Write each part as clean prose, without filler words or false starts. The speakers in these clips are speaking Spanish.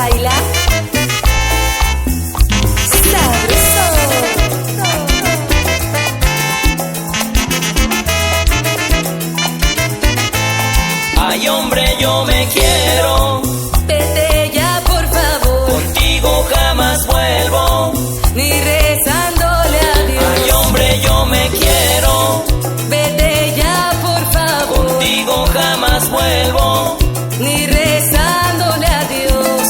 baila sabroso. Ay, hombre, yo me quiero. Vete ya, por favor. Contigo jamás vuelvo. Ni rezándole a Dios. Ay, hombre, yo me quiero. Vete ya, por favor. Contigo jamás vuelvo. Ni rezándole a Dios.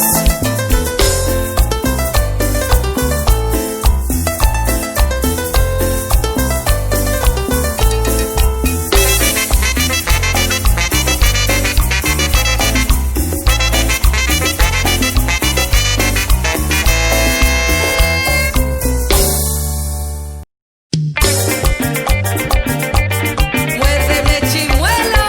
Muérdeme, chimuelo.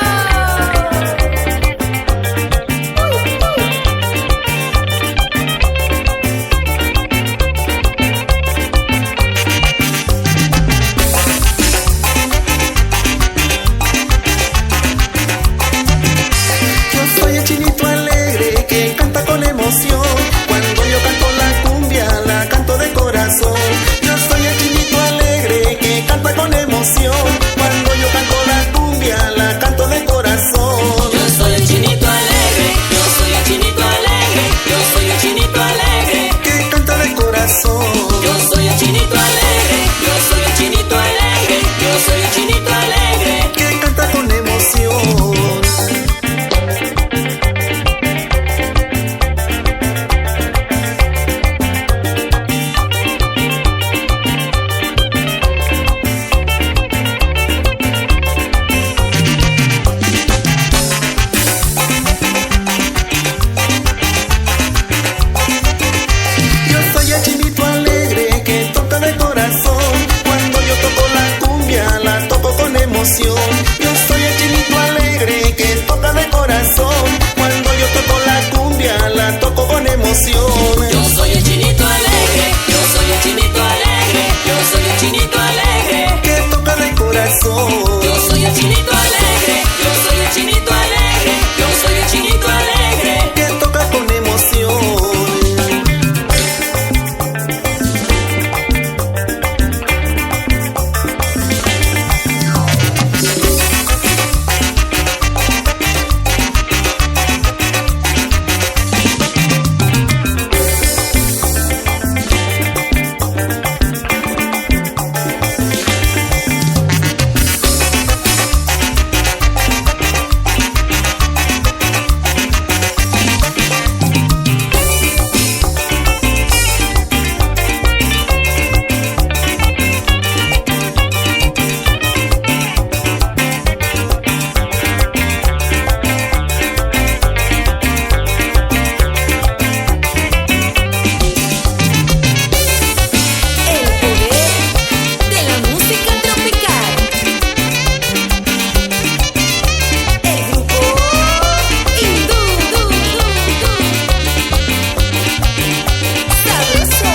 Yo soy el chinito alegre que canta con emoción. Cuando yo canto la cumbia, la canto de corazón. Yo soy el chinito alegre que canta con emoción. Cuando yo canto la cumbia, la canto de corazón. Yo soy el chinito alegre. Yo soy el chinito alegre. Yo soy el chinito alegre. Que canta de corazón. Yo soy el chinito alegre. Yo soy el chinito alegre. Yo soy el chinito alegre. Que canta con emoción. Yo soy el chinito alegre que toca de corazón. Cuando yo toco la cumbia, la toco con emoción. Yo soy el chinito alegre que toca de corazón. Cuando yo toco la cumbia, la toco con emoción. Yo soy el chinito alegre. Yo soy el chinito alegre. Yo soy el chinito alegre. Que toca de corazón. Yo soy el chinito alegre. Yo soy el chinito alegre. Yo soy el chinito alegre. Que toca con emoción. El poder de la música tropical. El grupo Hindú. Sabroso.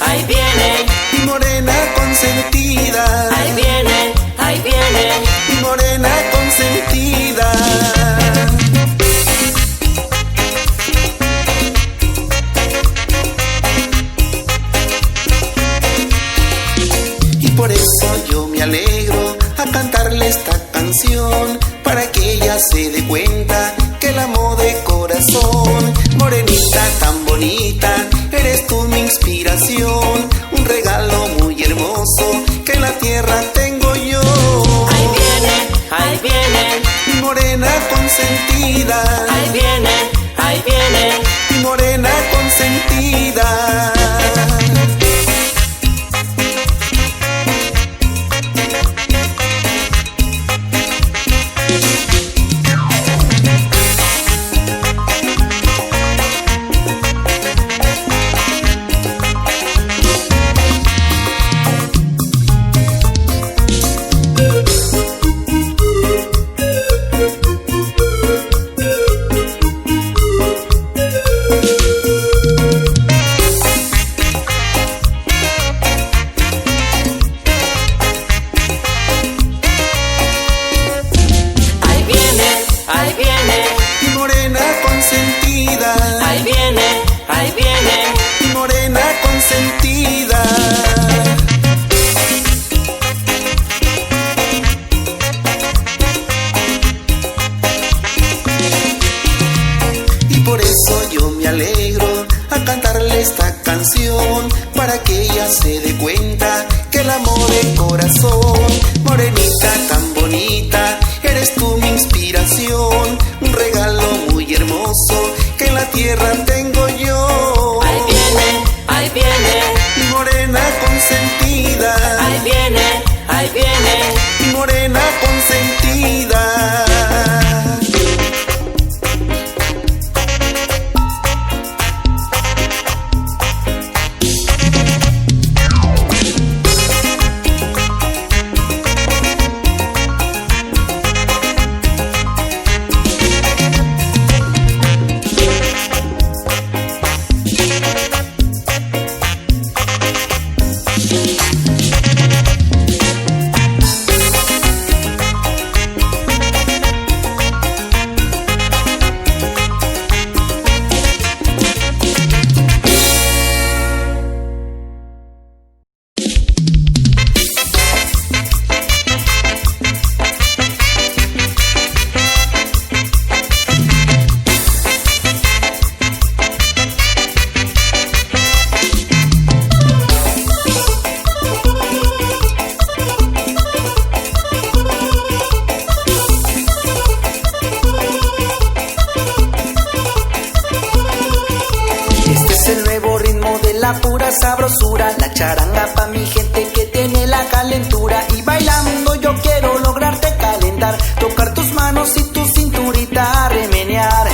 Ahí viene, Mi morena consentida. ahí viene, Mi morena consentida. Y por eso yo me alegro a cantarle esta canción, para que ella se dé cuenta que la amo de corazón. Morenita tan bonita, eres tú mi inspiración, un regalo consentida. Ahí viene, Mi morena consentida. ahí viene, Mi morena consentida. ahí viene, Mi morena consentida. Y por eso yo me alegro a cantarle esta canción, para que ella se dé cuenta que el amor de corazón. Morenita tan bonita, eres tú mi inspiración, un regalo muy hermoso que en la tierra tengo yo. ahí viene, Mi morena consentida. ahí viene, Mi morena consentida. La pura sabrosura, la charanga pa' mi gente que tiene la calentura. Y bailando yo quiero lograrte calentar, tocar tus manos y tu cinturita remenear.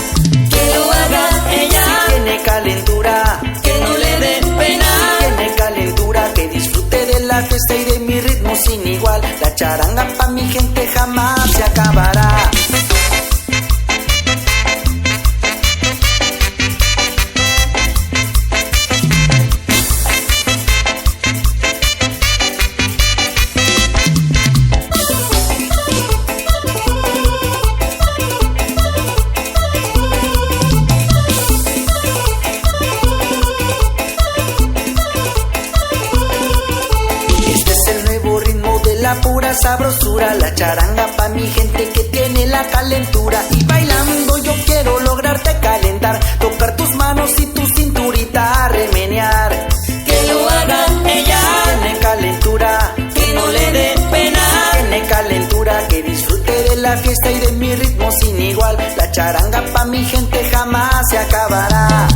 que lo haga ella, Si tiene calentura, que no le dé pena, si tiene calentura, que disfrute de la fiesta y de mi ritmo sin igual. La charanga pa' mi gente jamás se acabará. La pura sabrosura, la charanga pa' mi gente que tiene la calentura. Y bailando yo quiero lograrte calentar, tocar tus manos y tu cinturita remenear. que lo haga ella, Tiene calentura, que no le dé pena, tiene calentura, que disfrute de la fiesta y de mi ritmo sin igual. La charanga pa' mi gente jamás se acabará.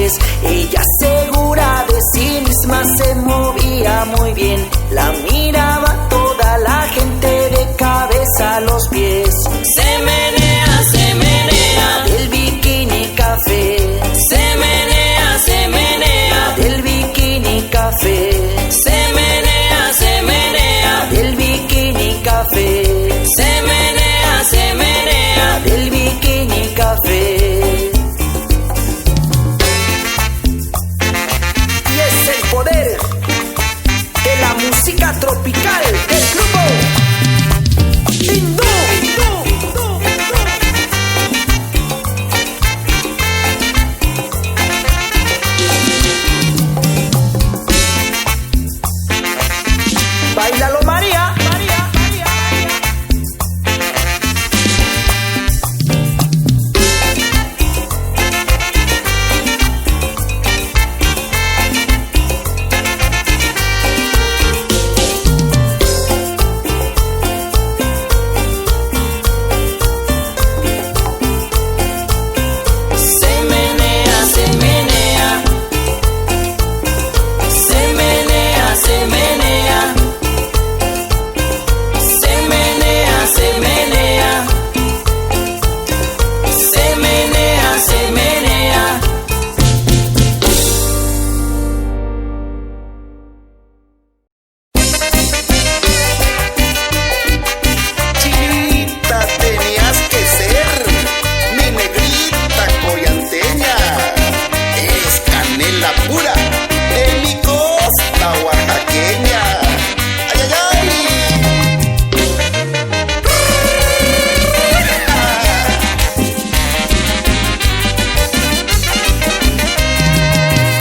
pies. Ella segura de sí misma se movía muy bien. La miraba toda la gente de cabeza a los pies. Se menea, Del bikini café. se menea, Del bikini café. se menea, Del bikini café. se menea, Del bikini café. Y es el poder de la música tropical del grupo Hindú. Báilalo, María. se menea, se menea, se menea, se menea, se menea, se menea, se menea, se menea. Chinita tenías que ser, mi negrita collanteña. Es canela pura de mi costa oaxaqueña. ¡Ay, ay, ay!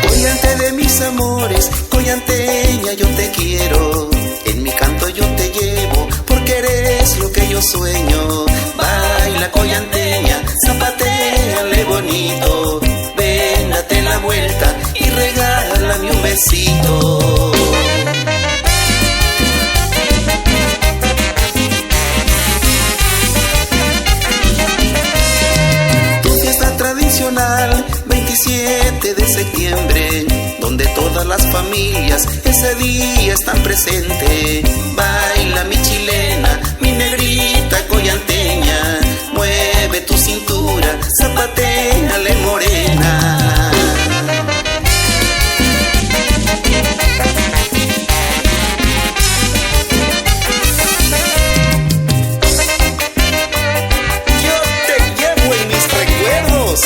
Collante de mis amores, collanteña, yo te quiero. En mi canto yo te llevo, porque eres lo que yo sueño. Baila collanteña, zapatéale bonito. Ven, date la vuelta y regálame un besito. Tu fiesta tradicional, 27 de septiembre, donde todas las familias ese día están presentes. Baila mi chilena, mi negrita collanteña, mueve tu cintura, zapatéale morena. Yo te llevo en mis recuerdos,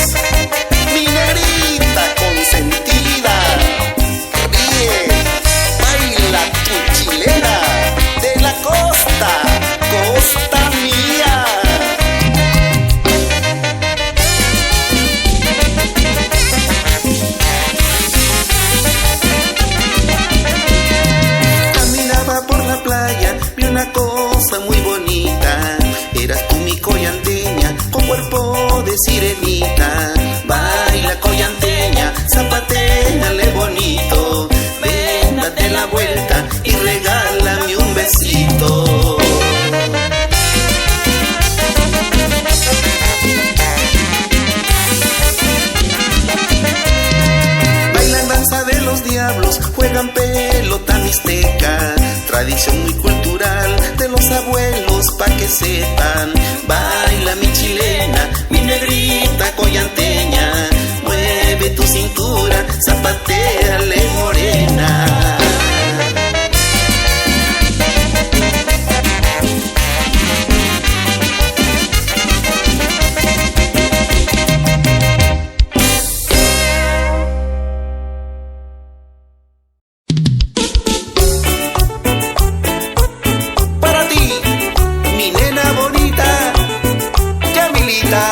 mi negrita consentida. Ríe, baila tu chilena de la costa, costa mía. Caminaba por la playa, vi una cosa muy bonita. Eras tú mi collanteña, con cuerpo de sirenita. Baila collanteña, zapatéale bonito. Ven, date la vuelta y regálame un besito. Bailan danza de los diablos, juegan pelota mixteca. Tradición muy cultural de los abuelos pa' que sepan. Baila mi chilena, mi negrita collanteña, mueve tu cintura, zapatéale morena. Para ti, mi nena bonita, Yamilita.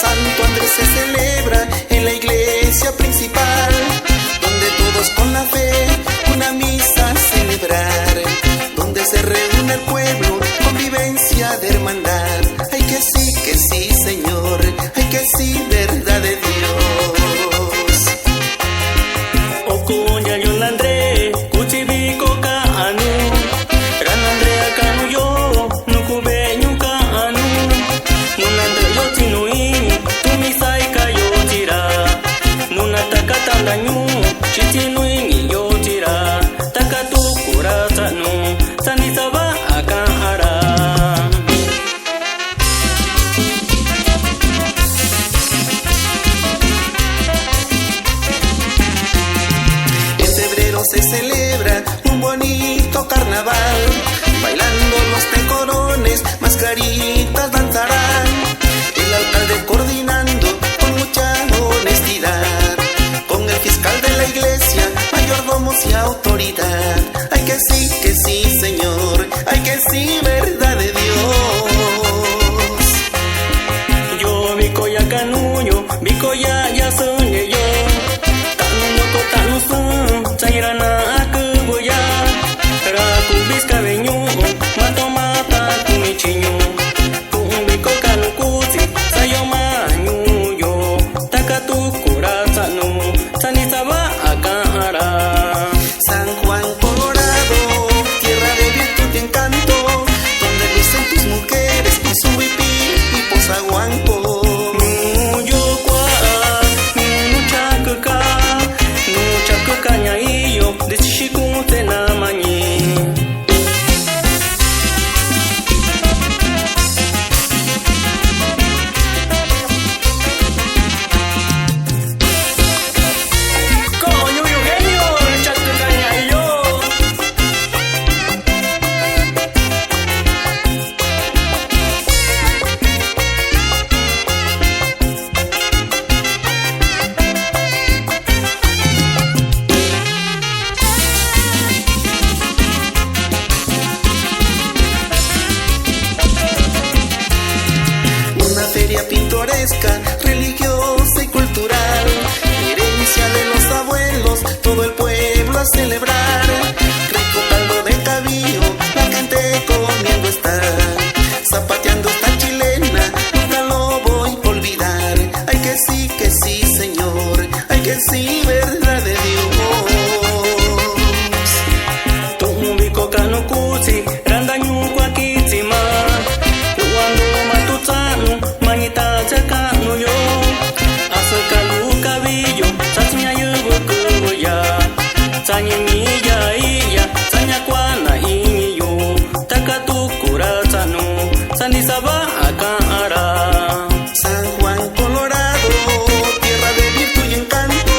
Santo Andrés se celebra en la iglesia principal, donde todos con la fe una misa celebrar, donde se reúne el pueblo, convivencia de hermandad. Ay que sí, Señor, ay que sí, verdad de Dios. Okunya Yonandre, Kuchibiko ka anu, Ranandrea kanu yo, Nukube nyuka anu, Nunandre yo chinui, Tumisai ka yo tira, Nunataka tandanyu, Chichinui ni yo tira, Takatu kurasanu, Sanisaba akahara. Se celebra un bonito carnaval, bailando los tecorones, mascaritas danzarán, el alcalde coordinando con mucha honestidad, con el fiscal de la iglesia, mayordomos y autoridad. Ay que sí, Señor, ay que sí, verdad de Dios. Yo biko ya kanuyo, biko ya soñé yo, tanu sun, chairana akuboya, raku biskabeño, mato mata kumichiño, biko kanu kuti, sayoma ñuyo, takatu kurasanu, sanisaba akahara. San Juan Colorado, tierra de virtud y encanto, donde lucen tus mujeres con su huipil y posaguanco. Pintoresca, religiosa y cultural, herencia de los abuelos, todo el pueblo a celebrar. Rico caldo de cabillo, la gente comiendo está, zapateando esta chilena, nunca lo voy a olvidar. Ay que sí, Señor, ay que sí, verdad de Dios. Tumbiko kanu kuti, randanyu kwa kitima, kuando matutanu, mahita cakanu yo, asakalu kabillo, sachinya yubu kuya, sanya miya iya, sanya kwana inyo, takatu kurasanu, sanisaba akahara. San Juan Colorado, tierra de virtud y encanto,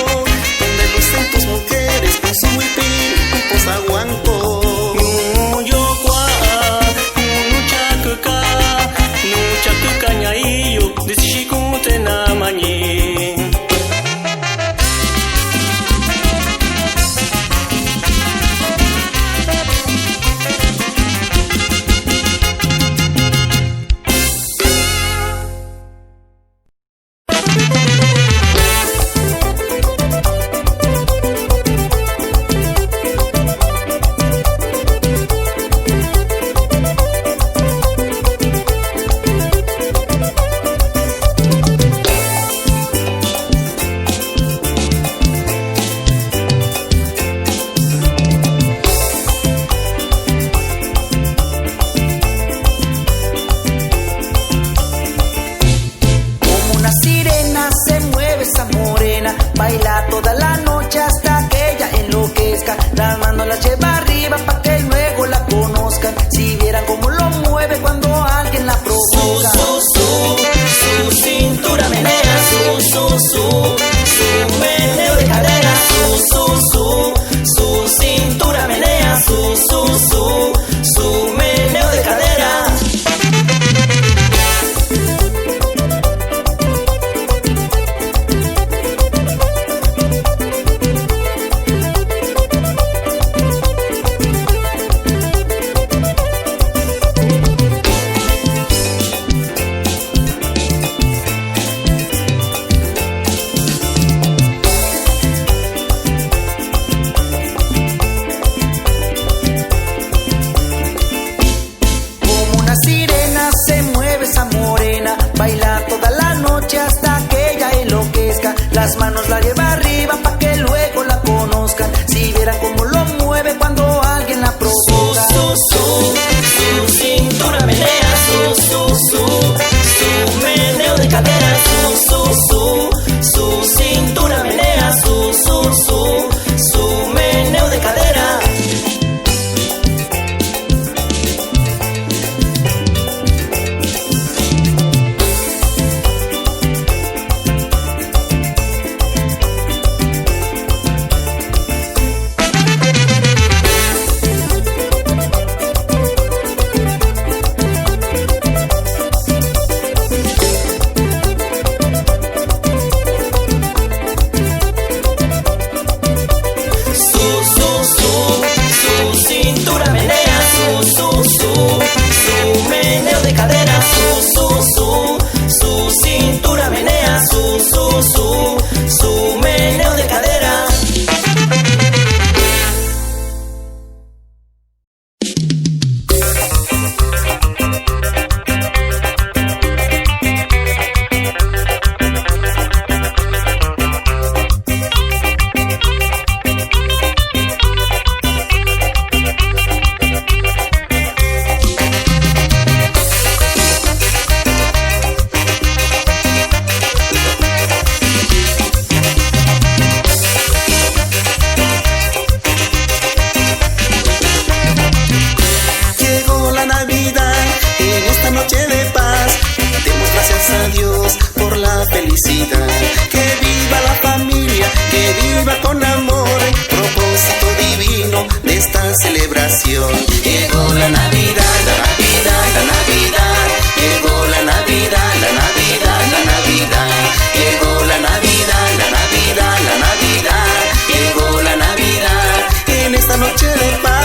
felicidad. Que viva la familia, que viva con amor, propósito divino de esta celebración. Llegó la Navidad, la Navidad, la Navidad. Llegó la Navidad, la Navidad, la Navidad. Llegó la Navidad, la Navidad, la Navidad. Llegó la Navidad en esta noche de paz.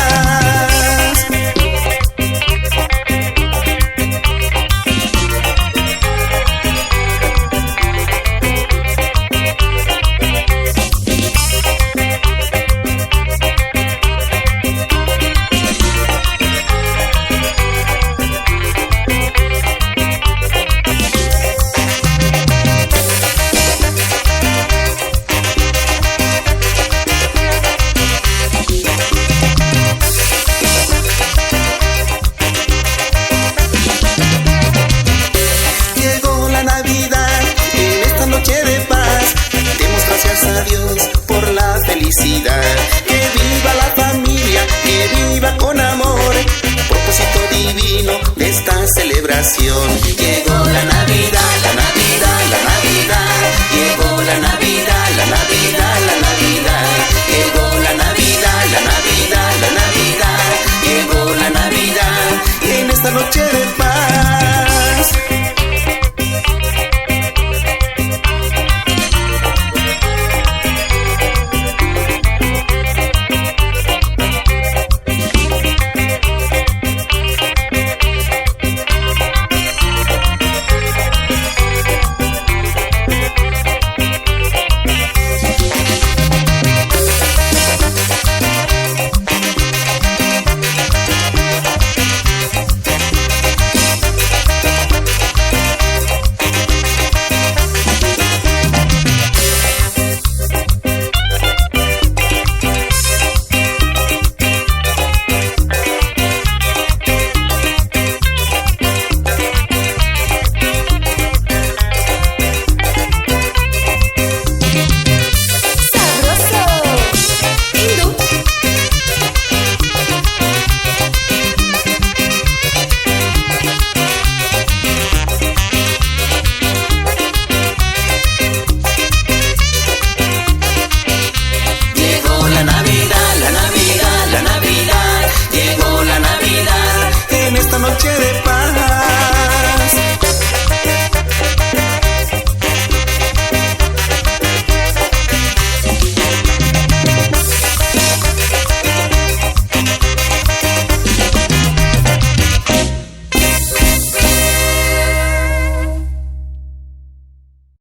Por la felicidad, que viva la familia, que viva con amor, propósito divino de esta celebración. Llegó la Navidad.